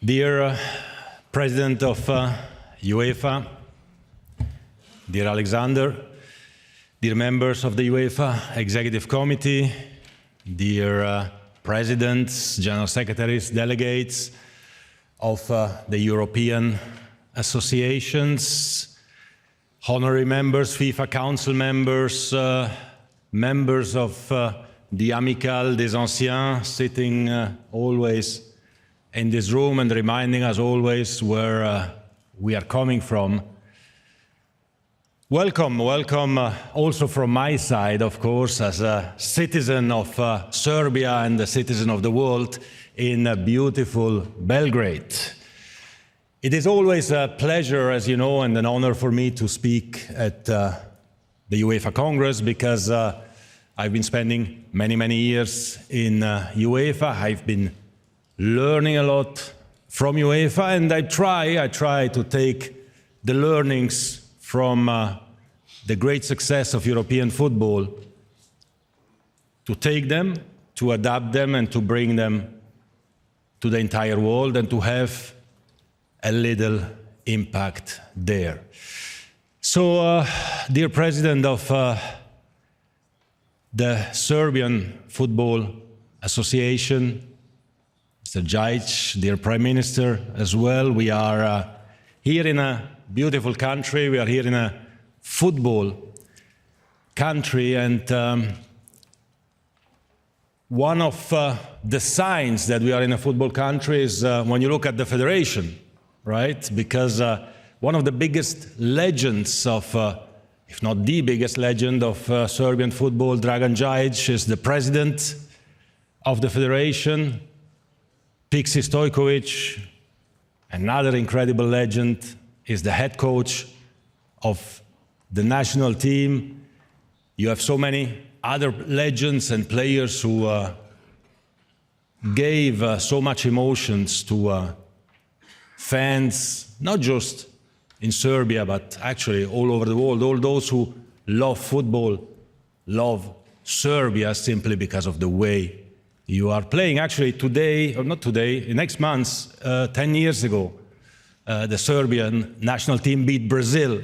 Dear President of UEFA, dear Alexander, dear members of the UEFA Executive Committee, dear Presidents, General Secretaries, delegates of the European associations, honorary members, FIFA Council members, members of the Amicale des Anciens, sitting always in this room and reminding us always where we are coming from. Welcome, welcome also from my side, of course, as a citizen of Serbia and a citizen of the world in beautiful Belgrade. It is always a pleasure, as you know, and an honor for me to speak at the UEFA Congress because I've been spending many years in UEFA. I've been learning a lot from UEFA, and I try to take the learnings from the great success of European football, to take them, to adapt them, and to bring them to the entire world, and to have a little impact there. So, dear President of the Serbian Football Association, Mr. Djic, dear Prime Minister as well, we are here in a beautiful country, we are here in a football country, and one of the signs that we are in a football country is when you look at the federation, right? Because one of the biggest legends of, if not the biggest legend of Serbian football, Dragan Djic, is the president of the federation. Pixi Stojkovic, another incredible legend, is the head coach of the national team. You have so many other legends and players who gave so much emotions to fans, not just in Serbia, but actually all over the world. All those who love football love Serbia simply because of the way you are playing. Actually today, or not today, next month, 10 years ago, the Serbian national team beat Brazil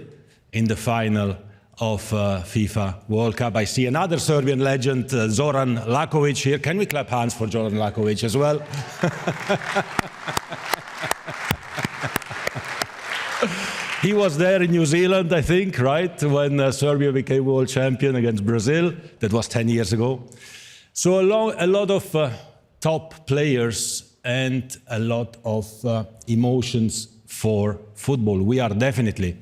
in the final of FIFA World Cup. I see another Serbian legend, Zoran Lakovic here. Can we clap hands for Zoran Lakovic as well? He was there in New Zealand, I think, right, when Serbia became world champion against Brazil. That was 10 years ago. So a lot of top players and a lot of emotions for football. We are definitely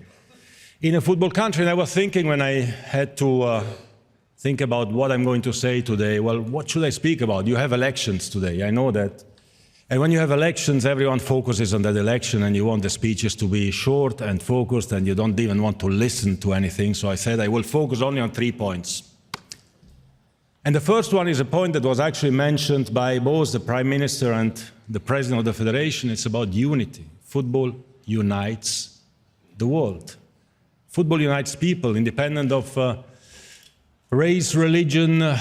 in a football country, and I was thinking when I had to think about what I'm going to say today, well, what should I speak about? You have elections today, I know that. And when you have elections, everyone focuses on that election, and you want the speeches to be short and focused, and you don't even want to listen to anything. So I said I will focus only on 3 points. And the first one is a point that was actually mentioned by both the Prime Minister and the President of the Federation. It's about unity. Football unites the world. Football unites people, independent of race, religion,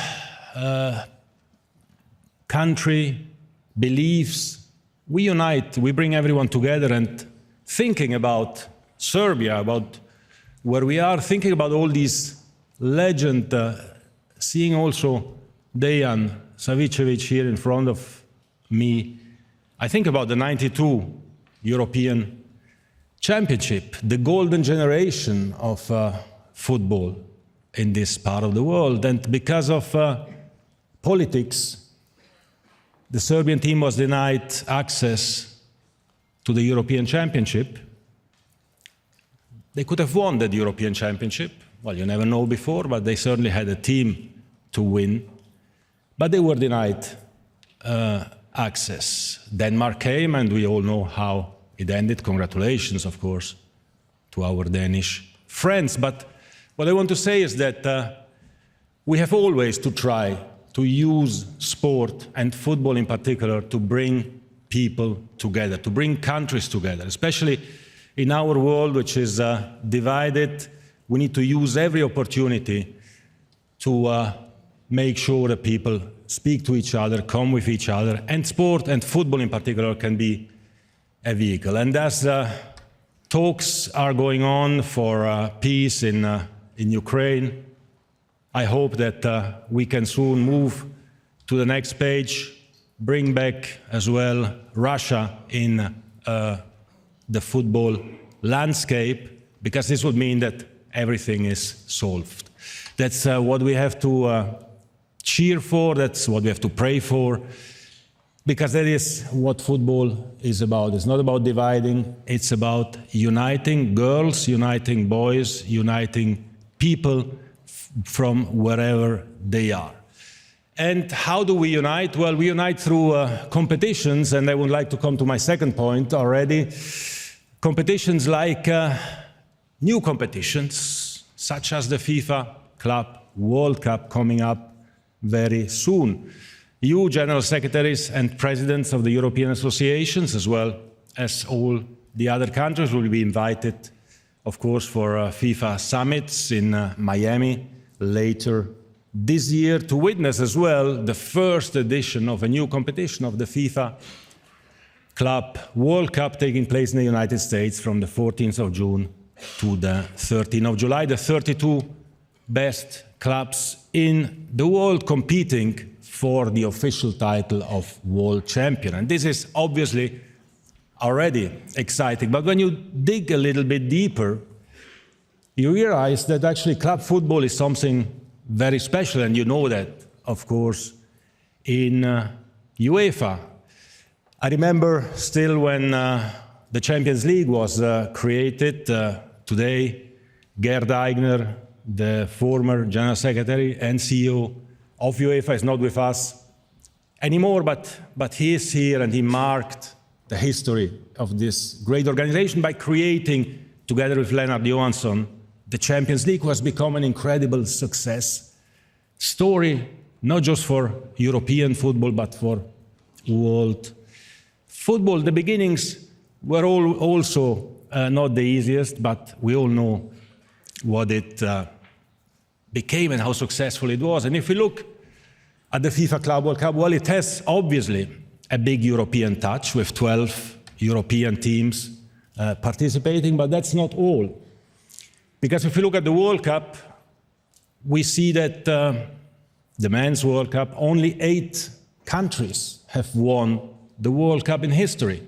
country, beliefs. We unite, we bring everyone together, and thinking about Serbia, about where we are, thinking about all these legends, seeing also Dejan Savicevic here in front of me, I think about the '92 European Championship, the golden generation of football in this part of the world. And because of politics, the Serbian team was denied access to the European Championship. They could have won that European Championship. Well, you never know before, but they certainly had a team to win. But they were denied access. Denmark came, and we all know how it ended. Congratulations, of course, to our Danish friends. But what I want to say is that we have always to try to use sport, and football in particular, to bring people together, to bring countries together, especially in our world, which is divided. We need to use every opportunity to make sure that people speak to each other, come with each other, and sport and football in particular can be a vehicle. And as talks are going on for peace in Ukraine, I hope that we can soon move to the next page, bring back as well Russia in the football landscape, because this would mean that everything is solved. That's what we have to cheer for, that's what we have to pray for, because that is what football is about. It's not about dividing, it's about uniting girls, uniting boys, uniting people from wherever they are. And how do we unite? Well, we unite through competitions, and I would like to come to my second point already. Competitions like new competitions, such as the FIFA Club World Cup coming up very soon. You, General Secretaries and Presidents of the European Associations, as well as all the other countries, will be invited, of course, for FIFA summits in Miami later this year, to witness as well the first edition of a new competition of the FIFA Club World Cup taking place in the United States from the 14th of June to the 13th of July. The 32 best clubs in the world competing for the official title of world champion. And this is obviously already exciting. But when you dig a little bit deeper, you realize that actually club football is something very special, and you know that, of course, in UEFA. I remember still when the Champions League was created. Today, Gerd Eigner, the former General Secretary and CEO of UEFA, is not with us anymore, but he is here, and he marked the history of this great organization by creating, together with Lennart Johansson, the Champions League, who has become an incredible success story, not just for European football, but for world football. The beginnings were also not the easiest, but we all know what it became and how successful it was. And if we look at the FIFA Club World Cup, well, it has obviously a big European touch with 12 European teams participating, but that's not all. Because if we look at the World Cup, we see that the Men's World Cup, only 8 countries have won the World Cup in history.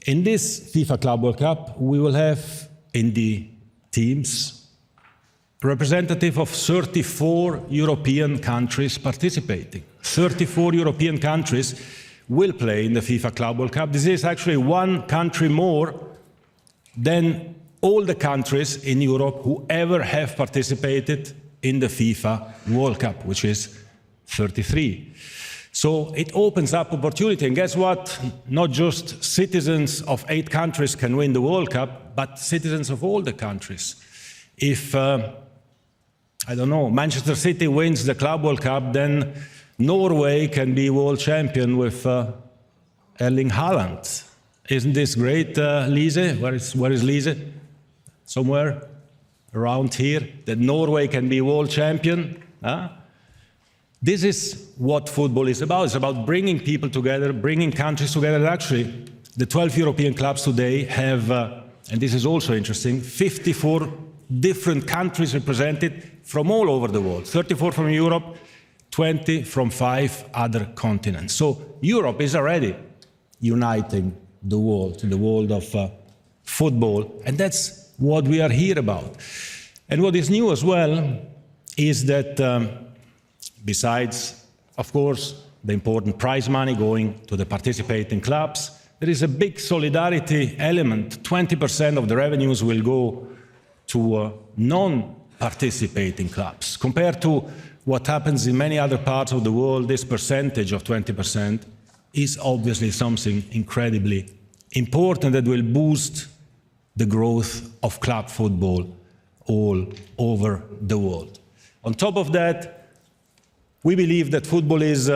In this FIFA Club World Cup, we will have in the teams representative of 34 European countries participating. 34 European countries will play in the FIFA Club World Cup. This is actually one country more than all the countries in Europe who ever have participated in the FIFA World Cup, which is 33. So it opens up opportunity, and guess what? Not just citizens of 8 countries can win the World Cup, but citizens of all the countries. If, I don't know, Manchester City wins the Club World Cup, then Norway can be world champion with Erling Haaland. Isn't this great, Lise? Where is Lise? Somewhere around here, that Norway can be world champion. This is what football is about. It's about bringing people together, bringing countries together. Actually, the 12 European clubs today have, and this is also interesting, 54 different countries represented from all over the world. 34 from Europe, 20 from 5 other continents. So Europe is already uniting the world of football, and that's what we are here about. And what is new as well is that besides, of course, the important prize money going to the participating clubs, there is a big solidarity element. 20% of the revenues will go to non-participating clubs. Compared to what happens in many other parts of the world, this percentage of 20% is obviously something incredibly important that will boost the growth of club football all over the world. On top of that, we believe that football is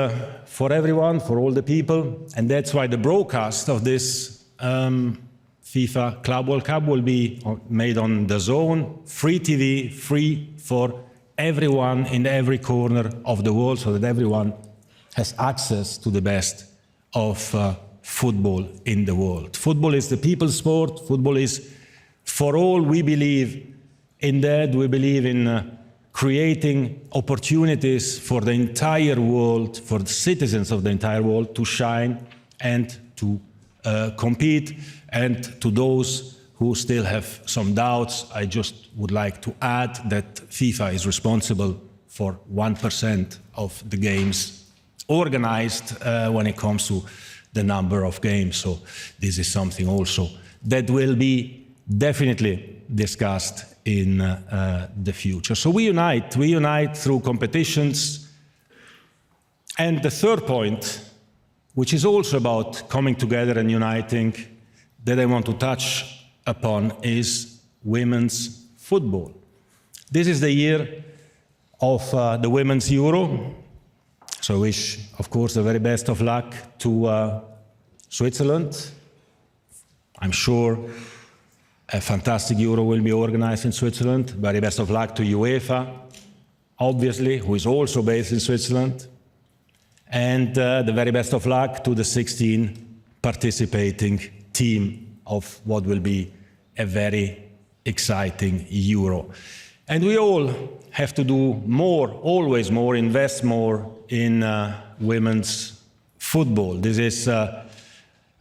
for everyone, for all the people, and that's why the broadcast of this FIFA Club World Cup will be made on DAZN, free TV, free for everyone in every corner of the world, so that everyone has access to the best of football in the world. Football is the people's sport. Football is for all. We believe in that. We believe in creating opportunities for the entire world, for the citizens of the entire world to shine and to compete. And to those who still have some doubts, I just would like to add that FIFA is responsible for 1% of the games organized when it comes to the number of games. So this is something also that will be definitely discussed in the future. So we unite through competitions. And the third point, which is also about coming together and uniting, that I want to touch upon is women's football. This is the year of the Women's Euro. So I wish, of course, the very best of luck to Switzerland. I'm sure a fantastic Euro will be organized in Switzerland. Very best of luck to UEFA, obviously, who is also based in Switzerland. And the very best of luck to the 16 participating team of what will be a very exciting Euro. And we all have to do more, always more, invest more in women's football. This is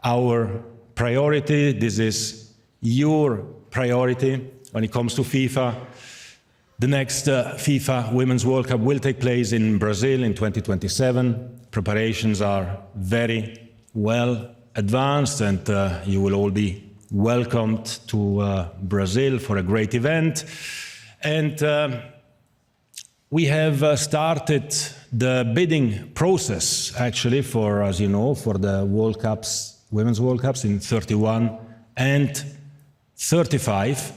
our priority. This is your priority when it comes to FIFA. The next FIFA Women's World Cup will take place in Brazil in 2027. Preparations are very well advanced, and you will all be welcomed to Brazil for a great event. And we have started the bidding process, actually, for, as you know, for the World Cups, Women's World Cups in 31 and 35.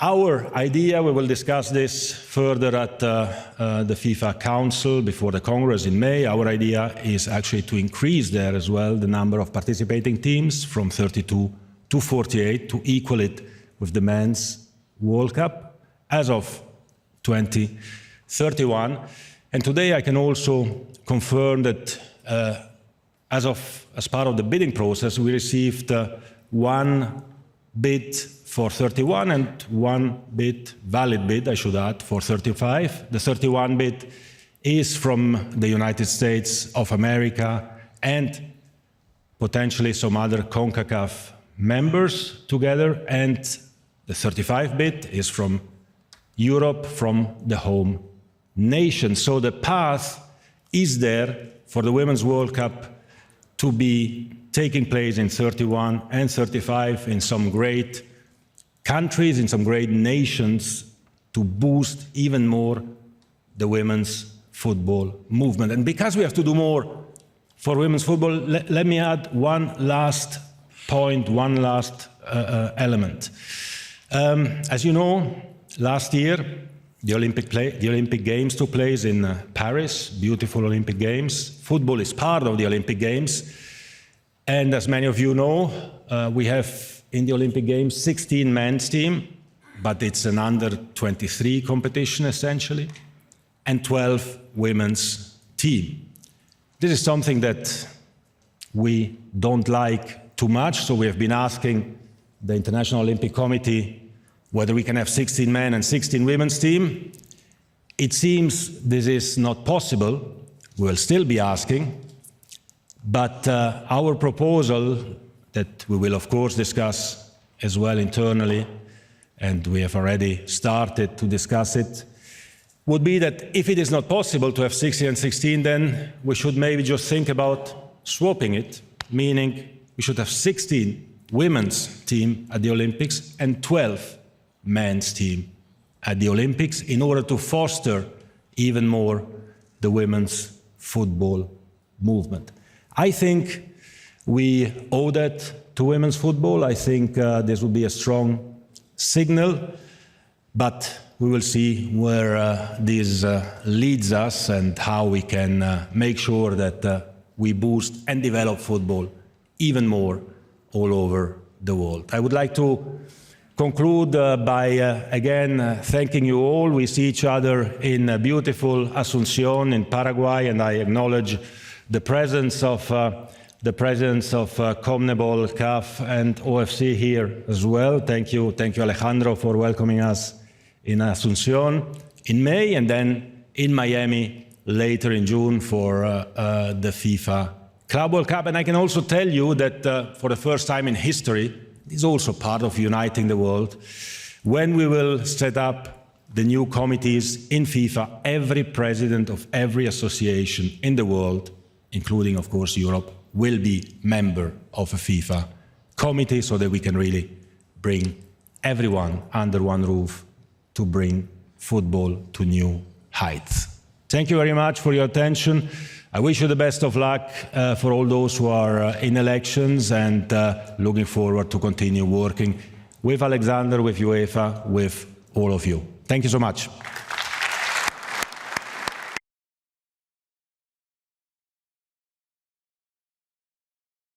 Our idea, we will discuss this further at the FIFA Council before the Congress in May. Our idea is actually to increase there as well the number of participating teams from 32 to 48 to equal it with the Men's World Cup as of 2031. And today I can also confirm that as part of the bidding process, we received one bid for 31 and one bid, valid bid, I should add, for 35. The 31 bid is from the United States of America and potentially some other CONCACAF members together, and the 35 bid is from Europe, from the home nation. So the path is there for the Women's World Cup to be taking place in 31 and 35 in some great countries, in some great nations, to boost even more the women's football movement. And because we have to do more for women's football, let me add one last point, one last element. As you know, last year, the Olympic Games took place in Paris, beautiful Olympic Games. Football is part of the Olympic Games. And as many of you know, we have in the Olympic Games 16 men's team, but it's an under-23 competition essentially, and 12 women's team. This is something that we don't like too much, so we have been asking the International Olympic Committee whether we can have 16 men and 16 women's team. It seems this is not possible. We will still be asking. But our proposal, that we will of course discuss as well internally, and we have already started to discuss it, would be that if it is not possible to have 16 and 16, then we should maybe just think about swapping it, meaning we should have 16 women's team at the Olympics and 12 men's team at the Olympics in order to foster even more the women's football movement. I think we owe that to women's football. I think this will be a strong signal, but we will see where this leads us and how we can make sure that we boost and develop football even more all over the world. I would like to conclude by again thanking you all. We see each other in beautiful Asunción in Paraguay, and I acknowledge the presence of the presidents of CONMEBOL, CAF, and OFC here as well. Thank you, Alejandro, for welcoming us in Asunción in May, and then in Miami later in June for the FIFA Club World Cup. And I can also tell you that for the first time in history, it is also part of uniting the world, when we will set up the new committees in FIFA, every president of every association in the world, including, of course, Europe, will be member of a FIFA committee, so that we can really bring everyone under one roof to bring football to new heights. Thank you very much for your attention. I wish you the best of luck for all those who are in elections, and looking forward to continue working with Alexander, with UEFA, with all of you. Thank you so much.